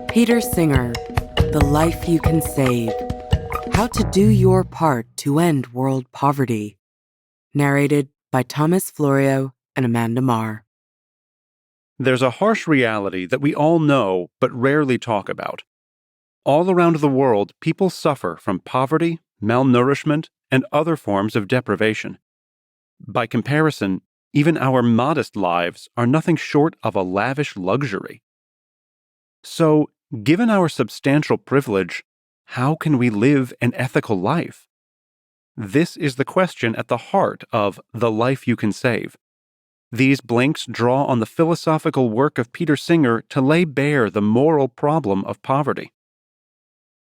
Peter Singer, The Life You Can Save. How to Do Your Part to End World Poverty. Narrated by Thomas Florio and Amanda Marr. There's a harsh reality that we all know but rarely talk about. All around the world, people suffer from poverty, malnourishment, and other forms of deprivation. By comparison, even our modest lives are nothing short of a lavish luxury. So, given our substantial privilege, how can we live an ethical life? This is the question at the heart of The Life You Can Save. These blinks draw on the philosophical work of Peter Singer to lay bare the moral problem of poverty.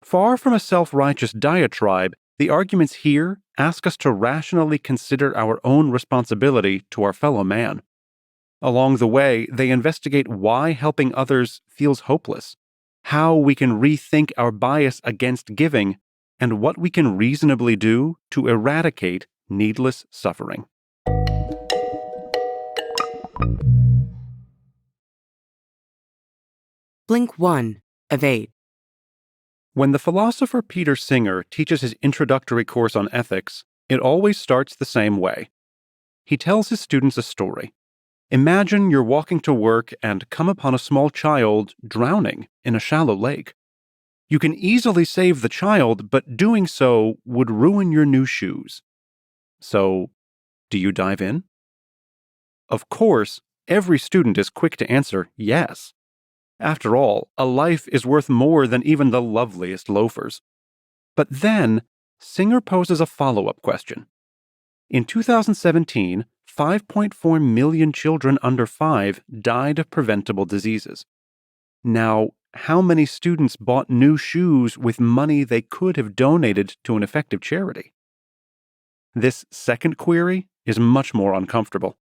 Far from a self-righteous diatribe, the arguments here ask us to rationally consider our own responsibility to our fellow man. Along the way, they investigate why helping others feels hopeless, how we can rethink our bias against giving, and what we can reasonably do to eradicate needless suffering. Blink 1 of 8. When the philosopher Peter Singer teaches his introductory course on ethics, it always starts the same way. He tells his students a story. Imagine you're walking to work and come upon a small child drowning in a shallow lake. You can easily save the child, but doing so would ruin your new shoes. So, do you dive in? Of course, every student is quick to answer yes. After all, a life is worth more than even the loveliest loafers. But then, Singer poses a follow-up question. In 2017, 5.4 million children under 5 died of preventable diseases. Now, how many students bought new shoes with money they could have donated to an effective charity? This second query is much more uncomfortable.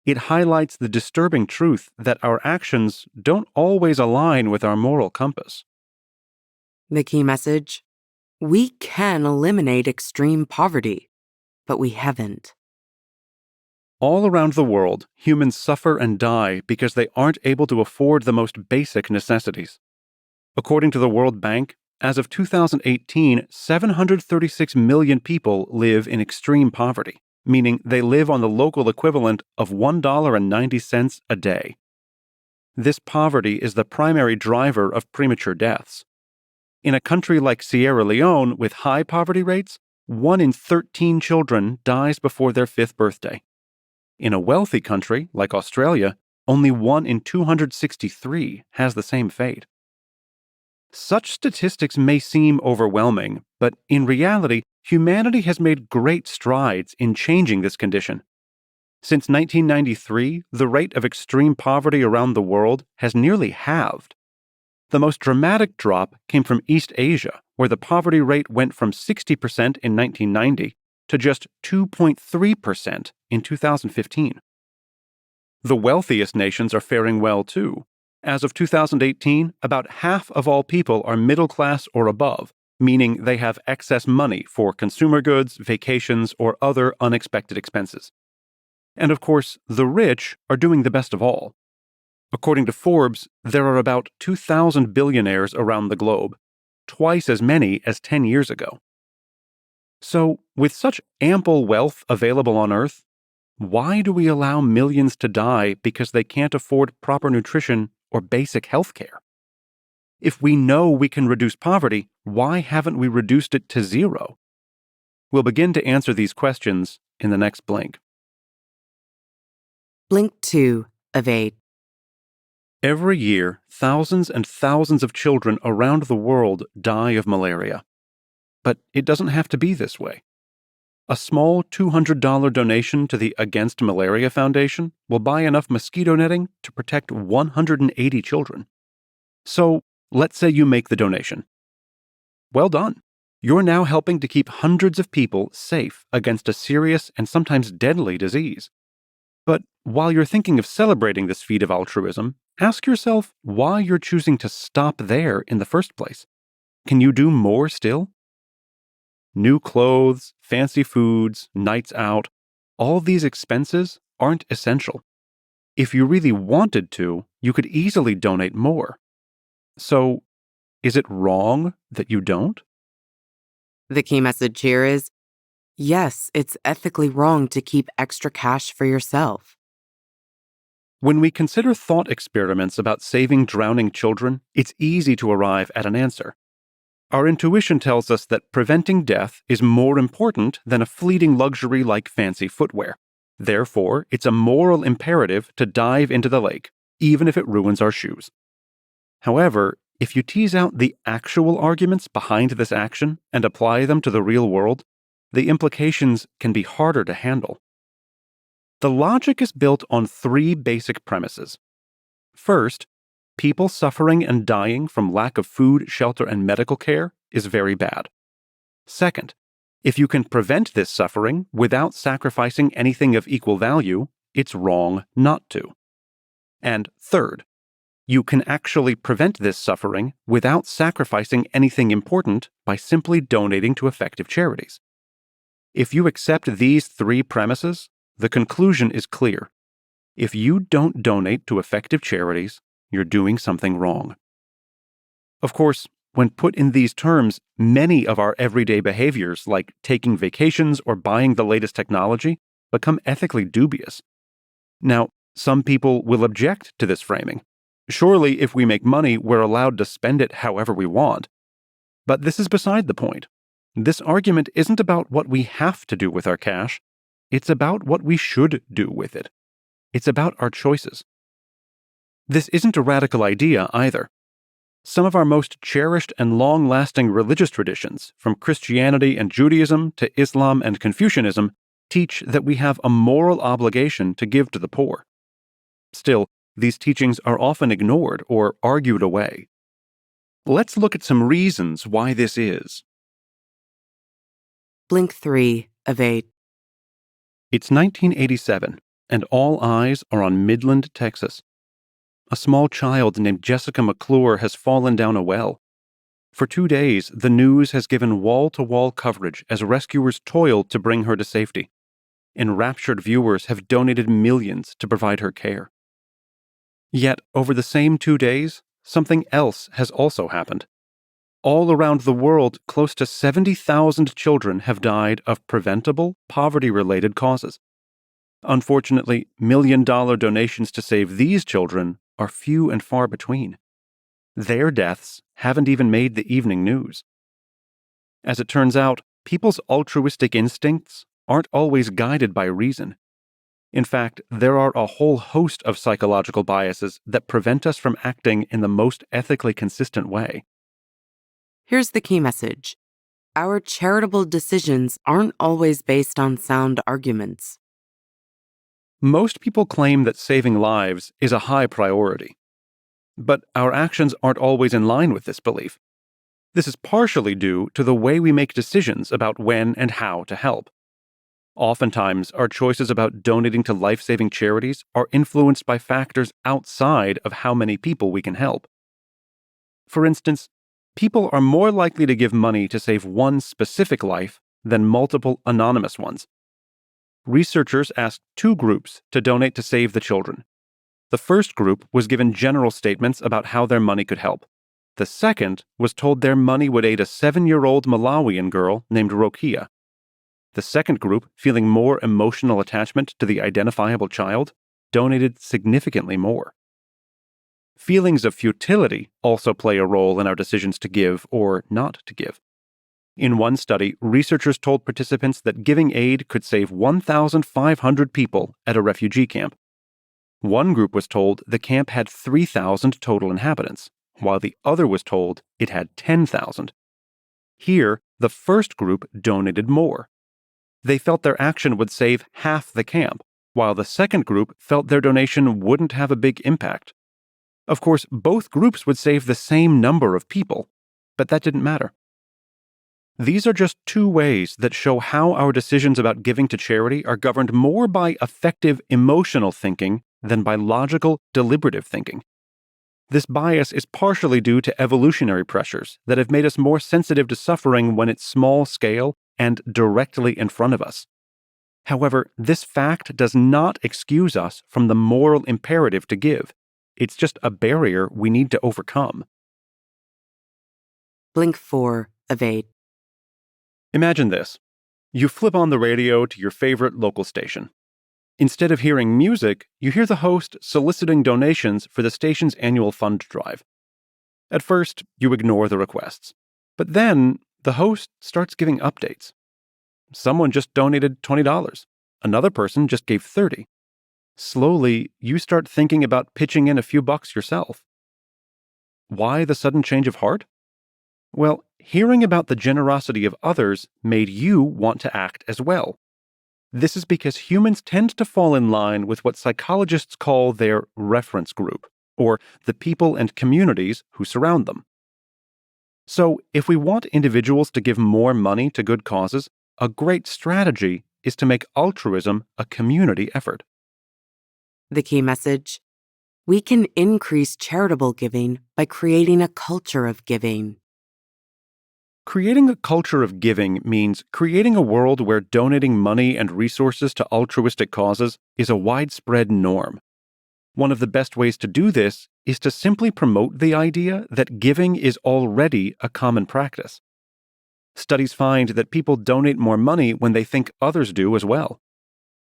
It highlights the disturbing truth that our actions don't always align with our moral compass. The key message: we can eliminate extreme poverty, but we haven't. All around the world, humans suffer and die because they aren't able to afford the most basic necessities. According to the World Bank, as of 2018, 736 million people live in extreme poverty, meaning they live on the local equivalent of $1.90 a day. This poverty is the primary driver of premature deaths. In a country like Sierra Leone with high poverty rates, 1 in 13 children dies before their 5th birthday. In a wealthy country like Australia, only 1 in 263 has the same fate. Such statistics may seem overwhelming, but in reality, humanity has made great strides in changing this condition. Since 1993, the rate of extreme poverty around the world has nearly halved. The most dramatic drop came from East Asia, where the poverty rate went from 60% in 1990 to just 2.3% in 2015. The wealthiest nations are faring well, too. As of 2018, about half of all people are middle class or above, meaning they have excess money for consumer goods, vacations, or other unexpected expenses. And of course, the rich are doing the best of all. According to Forbes, there are about 2,000 billionaires around the globe, twice as many as 10 years ago. So, with such ample wealth available on Earth, why do we allow millions to die because they can't afford proper nutrition or basic health care? If we know we can reduce poverty, why haven't we reduced it to zero? We'll begin to answer these questions in the next blink. Blink 2 of 8. Every year, thousands and thousands of children around the world die of malaria. But it doesn't have to be this way. A small $200 donation to the Against Malaria Foundation will buy enough mosquito netting to protect 180 children. So, let's say you make the donation. Well done. You're now helping to keep hundreds of people safe against a serious and sometimes deadly disease. But while you're thinking of celebrating this feat of altruism, ask yourself why you're choosing to stop there in the first place. Can you do more still? New clothes, fancy foods, nights out, all these expenses aren't essential. if you really wanted to, you could easily donate more. So, is it wrong that you don't? The key message here is yes, it's ethically wrong to keep extra cash for yourself. When we consider thought experiments about saving drowning children, it's easy to arrive at an answer. Our intuition tells us that preventing death is more important than a fleeting luxury like fancy footwear. Therefore, it's a moral imperative to dive into the lake, even if it ruins our shoes. However, if you tease out the actual arguments behind this action and apply them to the real world, the implications can be harder to handle. The logic is built on three basic premises. First, people suffering and dying from lack of food, shelter, and medical care is very bad. Second, if you can prevent this suffering without sacrificing anything of equal value, it's wrong not to. And third, you can actually prevent this suffering without sacrificing anything important by simply donating to effective charities. If you accept these three premises, the conclusion is clear. If you don't donate to effective charities, you're doing something wrong. Of course, when put in these terms, many of our everyday behaviors, like taking vacations or buying the latest technology, become ethically dubious. Now, some people will object to this framing. Surely, if we make money, we're allowed to spend it however we want. But this is beside the point. This argument isn't about what we have to do with our cash. It's about what we should do with it. It's about our choices. This isn't a radical idea either. Some of our most cherished and long-lasting religious traditions, from Christianity and Judaism to Islam and Confucianism, teach that we have a moral obligation to give to the poor. Still, these teachings are often ignored or argued away. Let's look at some reasons why this is. Blink 3 of 8. It's 1987, and all eyes are on Midland, Texas. A small child named Jessica McClure has fallen down a well. For 2 days, the news has given wall-to-wall coverage as rescuers toiled to bring her to safety. Enraptured viewers have donated millions to provide her care. Yet, over the same 2 days, something else has also happened. All around the world, close to 70,000 children have died of preventable, poverty-related causes. Unfortunately, million-dollar donations to save these children are few and far between. Their deaths haven't even made the evening news. As it turns out, people's altruistic instincts aren't always guided by reason. In fact, there are a whole host of psychological biases that prevent us from acting in the most ethically consistent way. Here's the key message. Our charitable decisions aren't always based on sound arguments. Most people claim that saving lives is a high priority. But our actions aren't always in line with this belief. This is partially due to the way we make decisions about when and how to help. Oftentimes, our choices about donating to life-saving charities are influenced by factors outside of how many people we can help. For instance, people are more likely to give money to save one specific life than multiple anonymous ones. Researchers asked 2 groups to donate to save the children. The first group was given general statements about how their money could help. The second was told their money would aid a 7-year-old Malawian girl named Rokia. The second group, feeling more emotional attachment to the identifiable child, donated significantly more. Feelings of futility also play a role in our decisions to give or not to give. In one study, researchers told participants that giving aid could save 1,500 people at a refugee camp. One group was told the camp had 3,000 total inhabitants, while the other was told it had 10,000. Here, the first group donated more. They felt their action would save half the camp, while the second group felt their donation wouldn't have a big impact. Of course, both groups would save the same number of people, but that didn't matter. These are just 2 ways that show how our decisions about giving to charity are governed more by effective emotional thinking than by logical, deliberative thinking. This bias is partially due to evolutionary pressures that have made us more sensitive to suffering when it's small scale and directly in front of us. However, this fact does not excuse us from the moral imperative to give. It's just a barrier we need to overcome. Blink 4 of 8. Imagine this. You flip on the radio to your favorite local station. Instead of hearing music, you hear the host soliciting donations for the station's annual fund drive. At first, you ignore the requests. But then, the host starts giving updates. Someone just donated $20. Another person just gave $30. Slowly, you start thinking about pitching in a few bucks yourself. Why the sudden change of heart? Well, hearing about the generosity of others made you want to act as well. This is because humans tend to fall in line with what psychologists call their reference group, or the people and communities who surround them. So, if we want individuals to give more money to good causes, a great strategy is to make altruism a community effort. The key message: we can increase charitable giving by creating a culture of giving. Creating a culture of giving means creating a world where donating money and resources to altruistic causes is a widespread norm. One of the best ways to do this is to simply promote the idea that giving is already a common practice. Studies find that people donate more money when they think others do as well.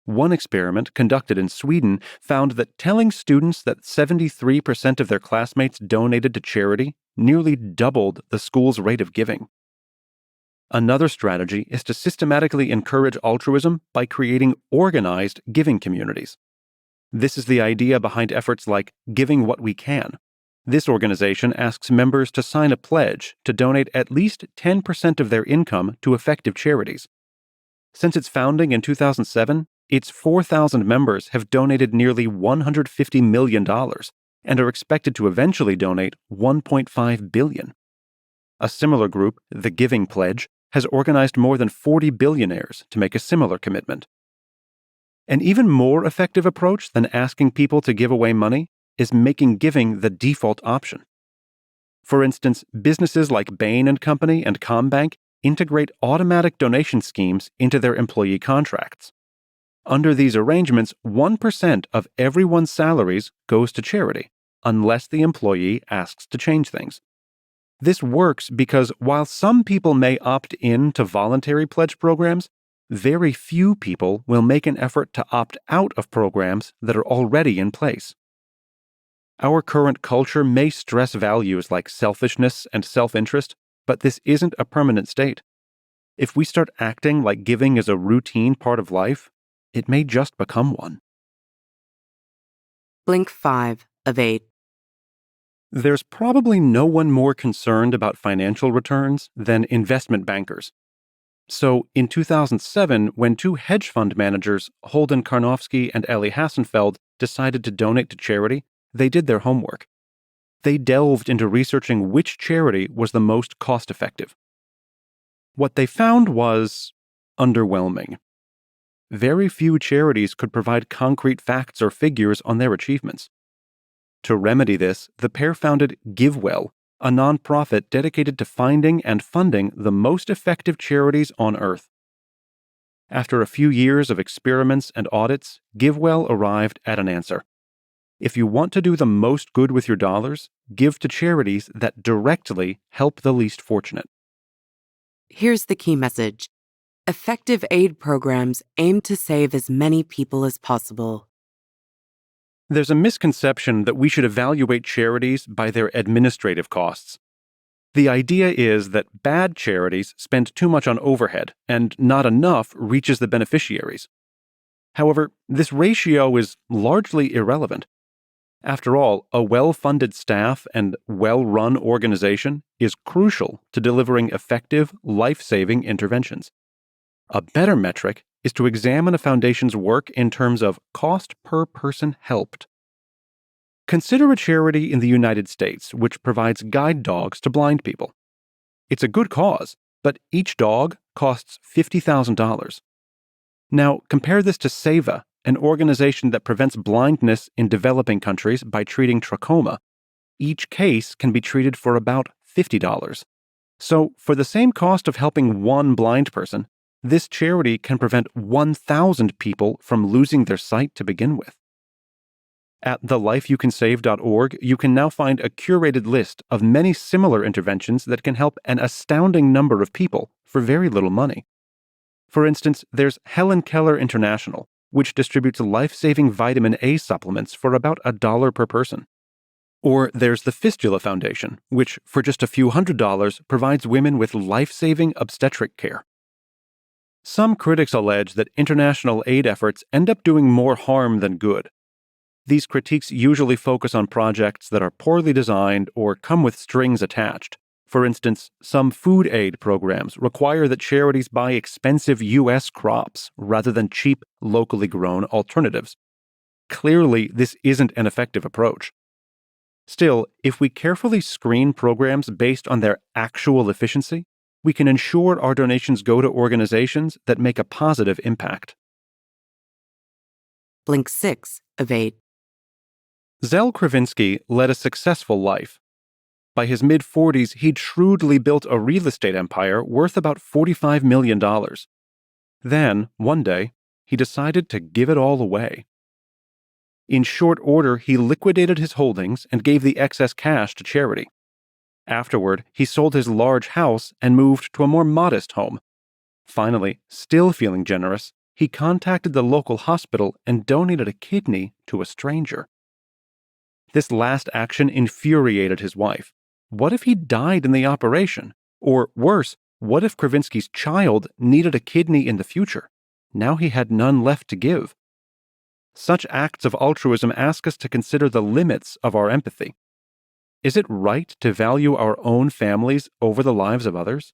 One experiment conducted in Sweden found that telling students that 73% of their classmates donated to charity nearly doubled the school's rate of giving. Another strategy is to systematically encourage altruism by creating organized giving communities. This is the idea behind efforts like Giving What We Can. This organization asks members to sign a pledge to donate at least 10% of their income to effective charities. Since its founding in 2007, its 4,000 members have donated nearly $150 million and are expected to eventually donate $1.5 billion. A similar group, the Giving Pledge, has organized more than 40 billionaires to make a similar commitment. An even more effective approach than asking people to give away money is making giving the default option. For instance, businesses like Bain & Company and Combank integrate automatic donation schemes into their employee contracts. Under these arrangements, 1% of everyone's salaries goes to charity, unless the employee asks to change things. This works because while some people may opt in to voluntary pledge programs, very few people will make an effort to opt out of programs that are already in place. Our current culture may stress values like selfishness and self-interest, but this isn't a permanent state. If we start acting like giving is a routine part of life, it may just become one. Blink 5 of 8. There's probably no one more concerned about financial returns than investment bankers. So, in 2007, when two hedge fund managers, Holden Karnofsky and Eli Hassenfeld, decided to donate to charity, they did their homework. They delved into researching which charity was the most cost-effective. What they found was underwhelming. Very few charities could provide concrete facts or figures on their achievements. To remedy this, the pair founded GiveWell, a nonprofit dedicated to finding and funding the most effective charities on Earth. After a few years of experiments and audits, GiveWell arrived at an answer. If you want to do the most good with your dollars, give to charities that directly help the least fortunate. Here's the key message: effective aid programs aim to save as many people as possible. There's a misconception that we should evaluate charities by their administrative costs. The idea is that bad charities spend too much on overhead and not enough reaches the beneficiaries. However, this ratio is largely irrelevant. After all, a well-funded staff and well-run organization is crucial to delivering effective, life-saving interventions. A better metric is to examine a foundation's work in terms of cost per person helped. Consider a charity in the United States which provides guide dogs to blind people. It's a good cause, but each dog costs $50,000. Now, compare this to SEVA, an organization that prevents blindness in developing countries by treating trachoma. Each case can be treated for about $50. So, for the same cost of helping one blind person, This charity can prevent 1,000 people from losing their sight to begin with. At thelifeyoucansave.org, you can now find a curated list of many similar interventions that can help an astounding number of people for very little money. For instance, there's Helen Keller International, which distributes life-saving vitamin A supplements for about $1 per person. Or there's the Fistula Foundation, which, for just a few $100s, provides women with life-saving obstetric care. Some critics allege that international aid efforts end up doing more harm than good. These critiques usually focus on projects that are poorly designed or come with strings attached. For instance, some food aid programs require that charities buy expensive U.S. crops rather than cheap, locally grown alternatives. Clearly, this isn't an effective approach. Still, if we carefully screen programs based on their actual efficiency, we can ensure our donations go to organizations that make a positive impact. Blink 6 of 8. Zell Kravinsky led a successful life. By his mid-40s, he'd shrewdly built a real estate empire worth about $45 million. Then, one day, he decided to give it all away. In short order, he liquidated his holdings and gave the excess cash to charity. Afterward, he sold his large house and moved to a more modest home. Finally, still feeling generous, he contacted the local hospital and donated a kidney to a stranger. This last action infuriated his wife. What if he died in the operation? Or worse, what if Kravinsky's child needed a kidney in the future? Now he had none left to give. Such acts of altruism ask us to consider the limits of our empathy. Is it right to value our own families over the lives of others?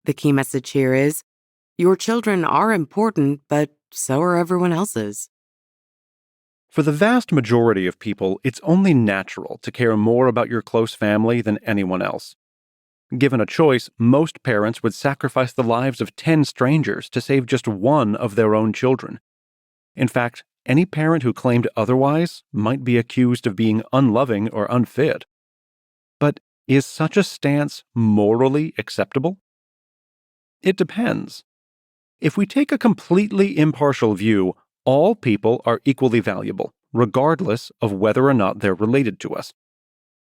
The key message here is, your children are important, but so are everyone else's. For the vast majority of people, it's only natural to care more about your close family than anyone else. Given a choice, most parents would sacrifice the lives of 10 strangers to save just one of their own children. In fact, any parent who claimed otherwise might be accused of being unloving or unfit. But is such a stance morally acceptable? It depends. If we take a completely impartial view, all people are equally valuable, regardless of whether or not they're related to us.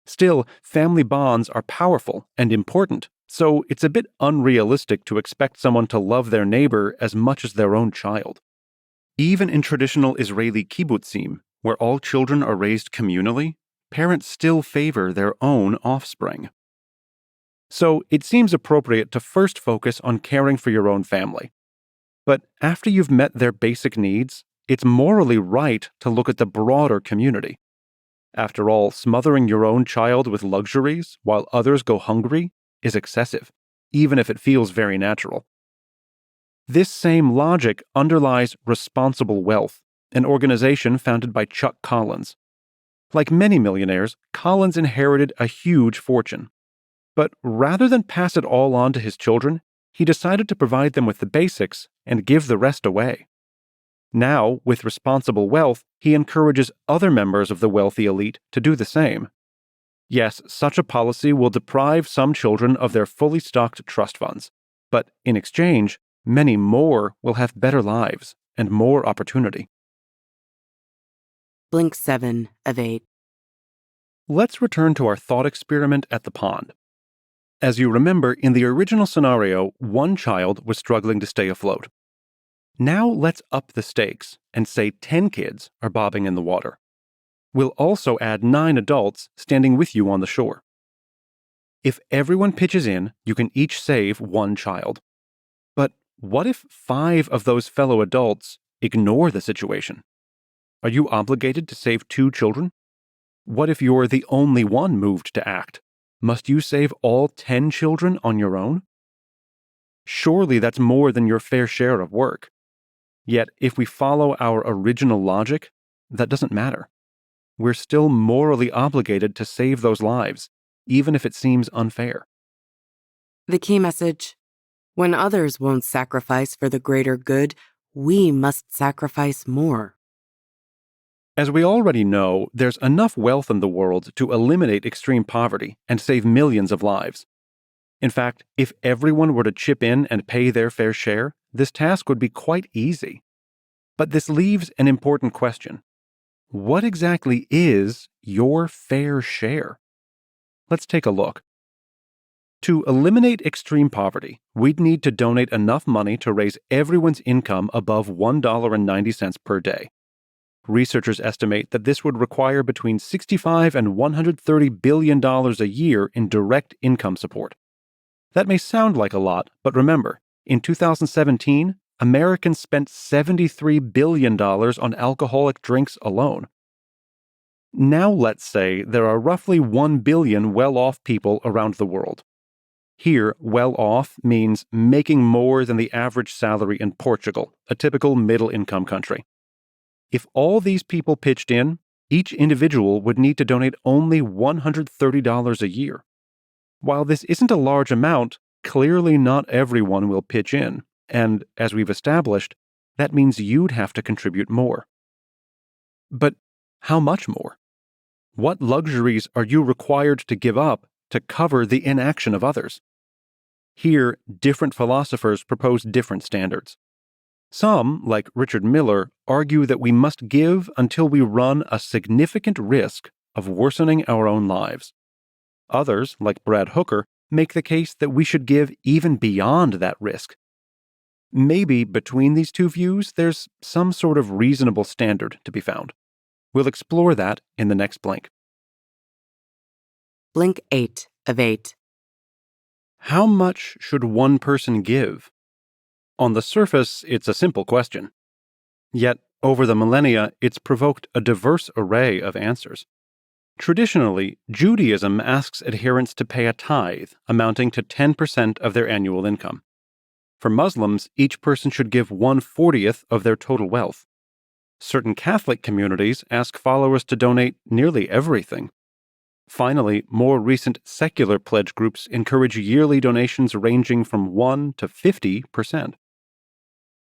Still, family bonds are powerful and important, so it's a bit unrealistic to expect someone to love their neighbor as much as their own child. Even in traditional Israeli kibbutzim, where all children are raised communally, parents still favor their own offspring. So it seems appropriate to first focus on caring for your own family. But after you've met their basic needs, it's morally right to look at the broader community. After all, smothering your own child with luxuries while others go hungry is excessive, even if it feels very natural. This same logic underlies Responsible Wealth, an organization founded by Chuck Collins. Like many millionaires, Collins inherited a huge fortune. But rather than pass it all on to his children, he decided to provide them with the basics and give the rest away. Now, with Responsible Wealth, he encourages other members of the wealthy elite to do the same. Yes, such a policy will deprive some children of their fully stocked trust funds, but in exchange, many more will have better lives and more opportunity. Blink 7 of 8. Let's return to our thought experiment at the pond. As you remember, in the original scenario, one child was struggling to stay afloat. Now let's up the stakes and say 10 kids are bobbing in the water. We'll also add 9 adults standing with you on the shore. If everyone pitches in, you can each save one child. But what if 5 of those fellow adults ignore the situation? Are you obligated to save 2 children? What if you're the only one moved to act? Must you save all 10 children on your own? Surely that's more than your fair share of work. Yet, if we follow our original logic, that doesn't matter. We're still morally obligated to save those lives, even if it seems unfair. The key message: when others won't sacrifice for the greater good, we must sacrifice more. As we already know, there's enough wealth in the world to eliminate extreme poverty and save millions of lives. In fact, if everyone were to chip in and pay their fair share, this task would be quite easy. But this leaves an important question. What exactly is your fair share? Let's take a look. To eliminate extreme poverty, we'd need to donate enough money to raise everyone's income above $1.90 per day. Researchers estimate that this would require between $65 and $130 billion a year in direct income support. That may sound like a lot, but remember, in 2017, Americans spent $73 billion on alcoholic drinks alone. Now let's say there are roughly 1 billion well-off people around the world. Here, well-off means making more than the average salary in Portugal, a typical middle-income country. If all these people pitched in, each individual would need to donate only $130 a year. While this isn't a large amount, clearly not everyone will pitch in, and as we've established, that means you'd have to contribute more. But how much more? What luxuries are you required to give up to cover the inaction of others? Here, different philosophers propose different standards. Some, like Richard Miller, argue that we must give until we run a significant risk of worsening our own lives. Others, like Brad Hooker, make the case that we should give even beyond that risk. Maybe between these two views, there's some sort of reasonable standard to be found. We'll explore that in the next blink. Blink 8 of 8. How much should one person give? On the surface, it's a simple question. Yet, over the millennia, it's provoked a diverse array of answers. Traditionally, Judaism asks adherents to pay a tithe amounting to 10% of their annual income. For Muslims, each person should give 1/40th of their total wealth. Certain Catholic communities ask followers to donate nearly everything. Finally, more recent secular pledge groups encourage yearly donations ranging from 1 to 50%.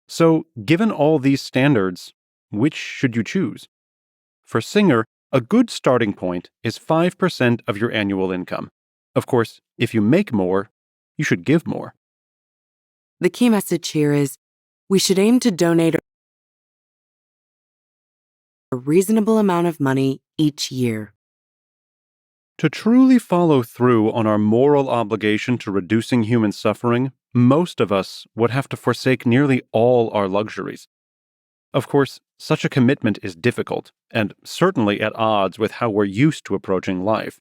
So, given all these standards, which should you choose? For Singer, a good starting point is 5% of your annual income. Of course, if you make more, you should give more. The key message here is we should aim to donate a reasonable amount of money each year. To truly follow through on our moral obligation to reducing human suffering, most of us would have to forsake nearly all our luxuries. Of course, such a commitment is difficult, and certainly at odds with how we're used to approaching life.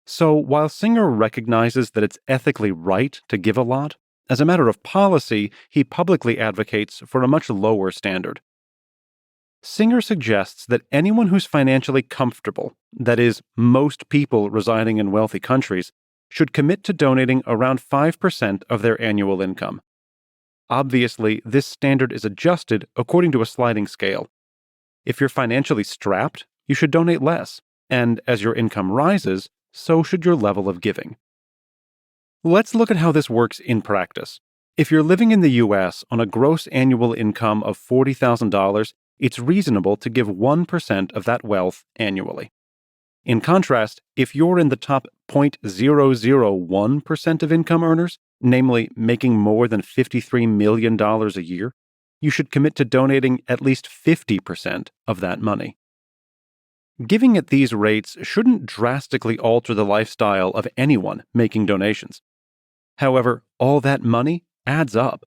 So, while Singer recognizes that it's ethically right to give a lot, as a matter of policy, he publicly advocates for a much lower standard. Singer suggests that anyone who's financially comfortable, that is, most people residing in wealthy countries, should commit to donating around 5% of their annual income. Obviously, this standard is adjusted according to a sliding scale. If you're financially strapped, you should donate less, and as your income rises, so should your level of giving. Let's look at how this works in practice. If you're living in the U.S. on a gross annual income of $40,000, it's reasonable to give 1% of that wealth annually. In contrast, if you're in the top 0.001% of income earners, namely making more than $53 million a year, you should commit to donating at least 50% of that money. Giving at these rates shouldn't drastically alter the lifestyle of anyone making donations. However, all that money adds up.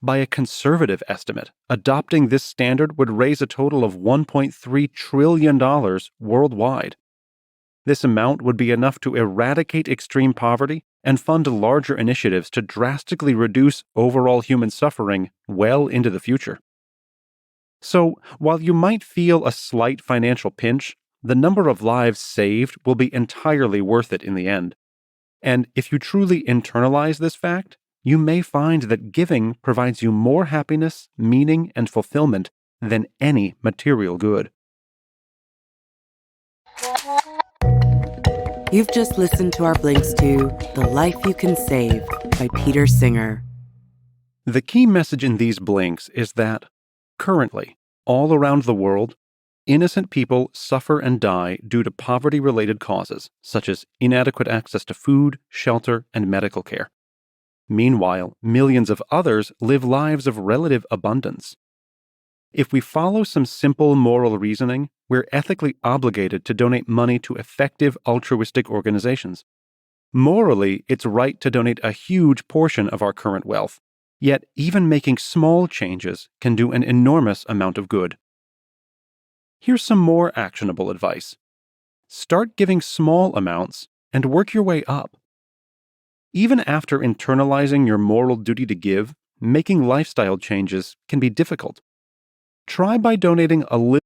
By a conservative estimate, adopting this standard would raise a total of $1.3 trillion worldwide. This amount would be enough to eradicate extreme poverty and fund larger initiatives to drastically reduce overall human suffering well into the future. So, while you might feel a slight financial pinch, the number of lives saved will be entirely worth it in the end. And if you truly internalize this fact, you may find that giving provides you more happiness, meaning, and fulfillment than any material good. You've just listened to our blinks to The Life You Can Save by Peter Singer. The key message in these blinks is that, currently, all around the world, innocent people suffer and die due to poverty-related causes, such as inadequate access to food, shelter, and medical care. Meanwhile, millions of others live lives of relative abundance. If we follow some simple moral reasoning, we're ethically obligated to donate money to effective altruistic organizations. Morally, it's right to donate a huge portion of our current wealth, yet even making small changes can do an enormous amount of good. Here's some more actionable advice. Start giving small amounts and work your way up. Even after internalizing your moral duty to give, making lifestyle changes can be difficult. Try by donating a little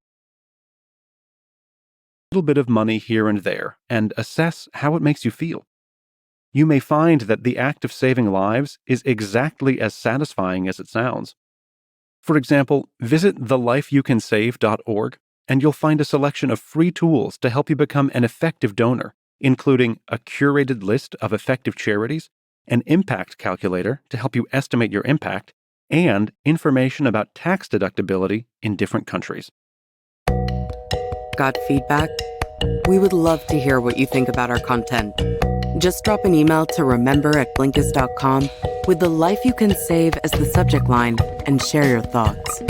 bit of money here and there and assess how it makes you feel. You may find that the act of saving lives is exactly as satisfying as it sounds. For example, visit thelifeyoucansave.org and you'll find a selection of free tools to help you become an effective donor, including a curated list of effective charities, an impact calculator to help you estimate your impact, and information about tax deductibility in different countries. Got feedback? We would love to hear what you think about our content. Just drop an email to remember@blinkist.com with "The Life You Can Save" as the subject line and share your thoughts.